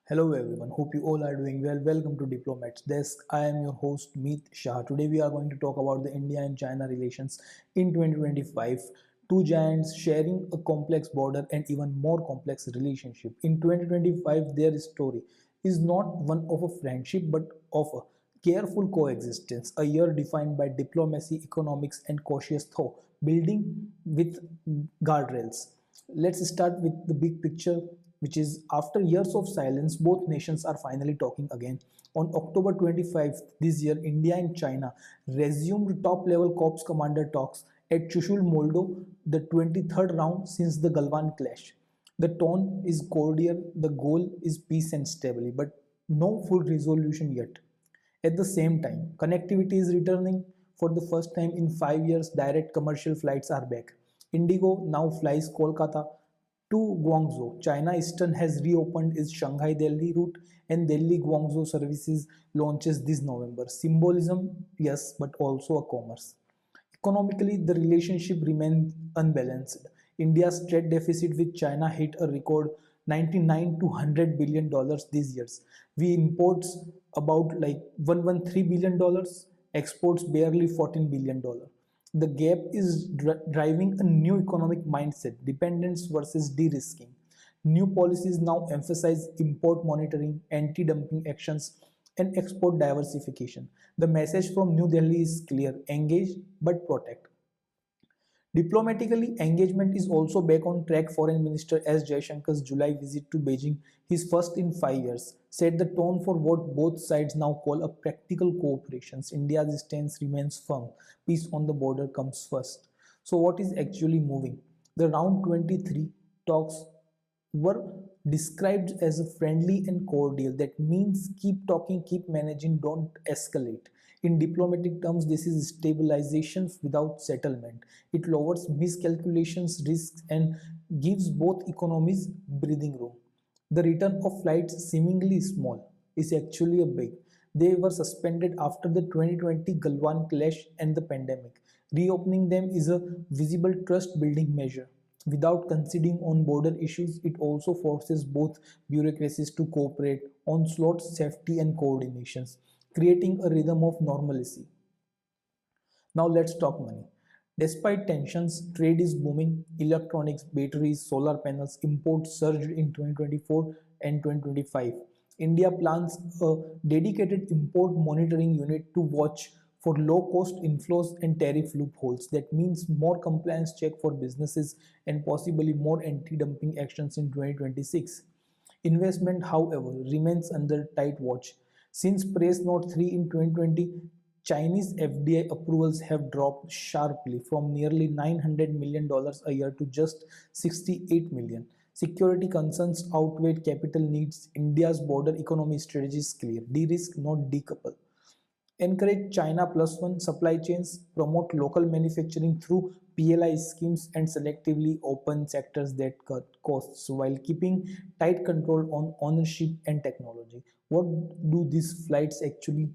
Hello everyone, hope you all are doing well. Welcome to Diplomat's Desk. I am your host Meet Shah. Today we are going to talk about the India and China relations in 2025. Two giants sharing a complex border and even more complex relationship. In 2025, their story is not one of a friendship but of a careful coexistence, a year defined by diplomacy, economics, and cautious thought, building with guardrails. Let's start with the big picture, which is after years of silence, both nations are finally talking again. On October 25th this year, India and China resumed top level corps commander talks at Chushul, Moldo, the 23rd round since the Galwan clash. The tone is cordial, the goal is peace and stability, but no full resolution yet. At the same time, connectivity is returning. For the first time in 5 years. Direct commercial flights are back. Indigo now flies Kolkata to Guangzhou. China Eastern has reopened its Shanghai Delhi route and Delhi Guangzhou services launches this November. Symbolism, yes, but also a commerce. Economically, the relationship remains unbalanced. India's trade deficit with China hit a record 99 to 100 billion dollars these years. We imports about like 113 billion dollars, exports barely 14 billion dollars. The gap is driving a new economic mindset, dependence versus de-risking. New policies now emphasize import monitoring, anti-dumping actions, and export diversification. The message from New Delhi is clear: engage but protect. Diplomatically, engagement is also back on track. Foreign Minister S. Jaishankar's July visit to Beijing, his first in 5 years, set the tone for what both sides now call a practical cooperation. India's stance remains firm. Peace on the border comes first. So, what is actually moving? The round 23 talks were described as a friendly and cordial. That means keep talking, keep managing, don't escalate. In diplomatic terms, this is stabilization without settlement. It lowers miscalculations, risks, and gives both economies breathing room. The return of flights, seemingly small, is actually a big. They were suspended after the 2020 Galwan clash and the pandemic. Reopening them is a visible trust building measure. Without conceding on border issues, it also forces both bureaucracies to cooperate on slot safety and coordinations, creating a rhythm of normalcy. Now let's talk money. Despite tensions, trade is booming. Electronics, batteries, solar panels imports surged in 2024 and 2025. India plans a dedicated import monitoring unit to watch for low-cost inflows and tariff loopholes. That means more compliance check for businesses and possibly more anti-dumping actions in 2026. Investment, however, remains under tight watch. Since Press Note 3 in 2020, Chinese FDI approvals have dropped sharply from nearly $900 million a year to just 68 million. Security concerns outweigh capital needs. India's border economy strategy is clear: de-risk, not decouple. Encourage China plus one supply chains, promote local manufacturing through PLI schemes, and selectively open sectors that cut costs while keeping tight control on ownership and technology. What do these flights actually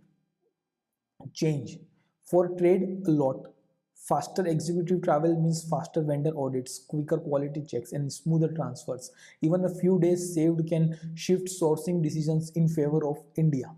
change? For trade, a lot. Faster executive travel means faster vendor audits, quicker quality checks, and smoother transfers. Even a few days saved can shift sourcing decisions in favor of India.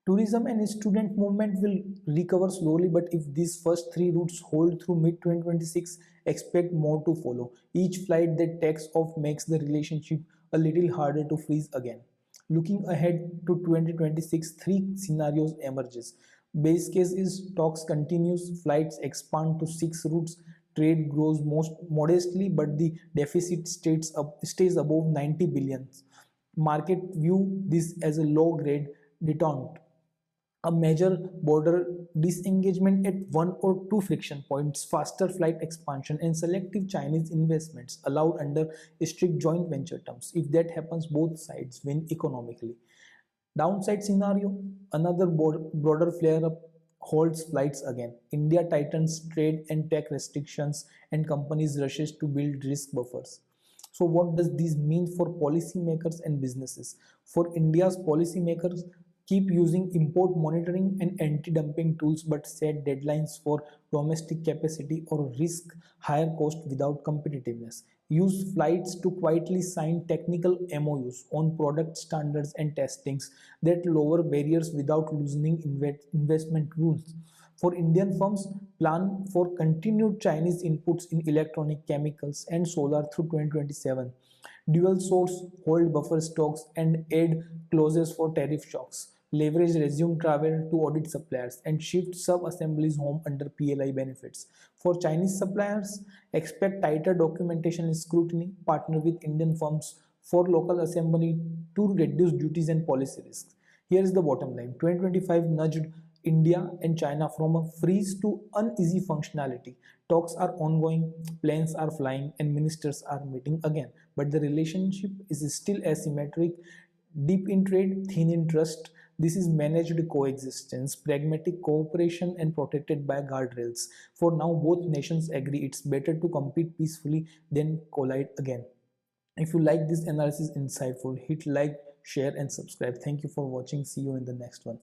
Tourism and student movement will recover slowly, but if these first three routes hold through mid 2026, expect more to follow. Each flight that takes off makes the relationship a little harder to freeze again. Looking ahead to 2026, three scenarios emerges. Base case is talks continues, flights expand to six routes, trade grows most modestly, but the deficit stays above 90 billions. Market view this as a low grade detente, a major border disengagement at one or two friction points, faster flight expansion, and selective Chinese investments allowed under strict joint venture terms. If that happens, both sides win economically. Downside scenario: another broader flare up holds flights again. India tightens trade and tech restrictions, and companies rushes to build risk buffers. So, what does this mean for policymakers and businesses? For India's policymakers, keep using import monitoring and anti-dumping tools, but set deadlines for domestic capacity or risk higher cost without competitiveness. use flights to quietly sign technical MOUs on product standards and testings that lower barriers without loosening investment rules. For Indian firms, plan for continued Chinese inputs in electronic chemicals and solar through 2027. Dual source, hold buffer stocks, and add clauses for tariff shocks. Leverage resume travel to audit suppliers and shift sub-assemblies home under PLI benefits. For Chinese suppliers, expect tighter documentation and scrutiny, partner with Indian firms for local assembly to reduce duties and policy risks. Here is the bottom line. 2025 nudged India and China from a freeze to uneasy functionality. Talks are ongoing, planes are flying, and ministers are meeting again. But the relationship is still asymmetric, deep in trade, thin in trust. This is managed coexistence, pragmatic cooperation, and protected by guardrails. For now, both nations agree it's better to compete peacefully than collide again. If you like this analysis insightful, hit like, share, and subscribe. Thank you for watching. See you in the next one.